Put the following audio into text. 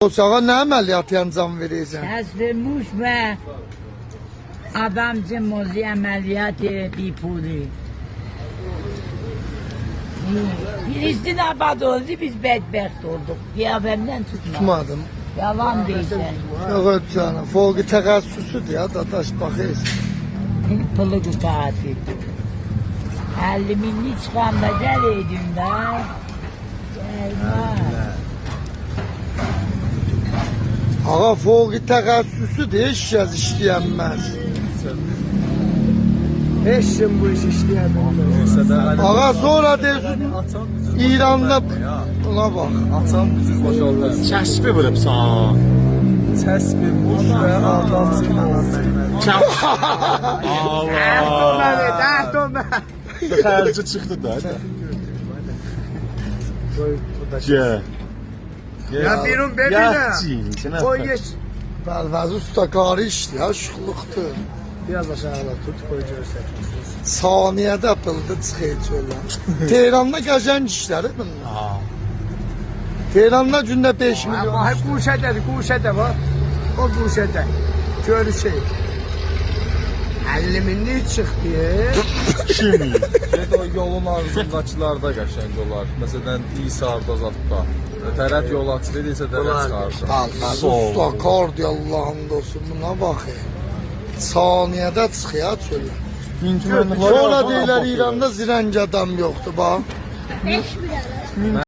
Uşağa nə əməliyyat yancam verirsən? Təsvirmiş və adamcı mozi əməliyyat bipuli. Filistin abad oldu, biz bədbəxt olduq. Qiyafəmdən tutmadı. Tutmadım. Yalan deyirsən. Yox canım, fövqi təxəssüsüdür ya, dadaş baxırsan. Pılı qutaatı. 50 minlik çıxanda gəl edin də. Gəlmə. Ağa fövqi təxəssüsüdür, heç kəs işləyənməz. Heç kim bu iş işləyəmir. Ağa sonra deyirsin, İranda buna bax. Açan düzür boşaldır. Kəsbi vurubsan. Təsbih boş və adamsın. Allah. Xərci çıxdı da. Gəl. Ya birun bebinə. Koy geç. Bəlvəz usta qarı işdir, ya şıxlıqdır. Biraz aşağıda tut koy görsəksiniz. Saniyədə pıldı çıxır çöldən. Tehranda qəşəng işləri bunlar. Tehranda gündə 5 milyon. Ama hep kuşədə var. O kuşədə. Görüşək. 50 minlik çıxdı. Kimi? O yolun ağzındakılarda qəşəng olar. Məsələn, İsarda zadda. Tərəf yol açılır isə tərəf çıxarsan. Bəlvəz usta qardı, Allah'ın dostu, buna bax. Saniyədə çıxır çöldən. Sonra deyirlər İranda zirəng adam yoxdur, bax.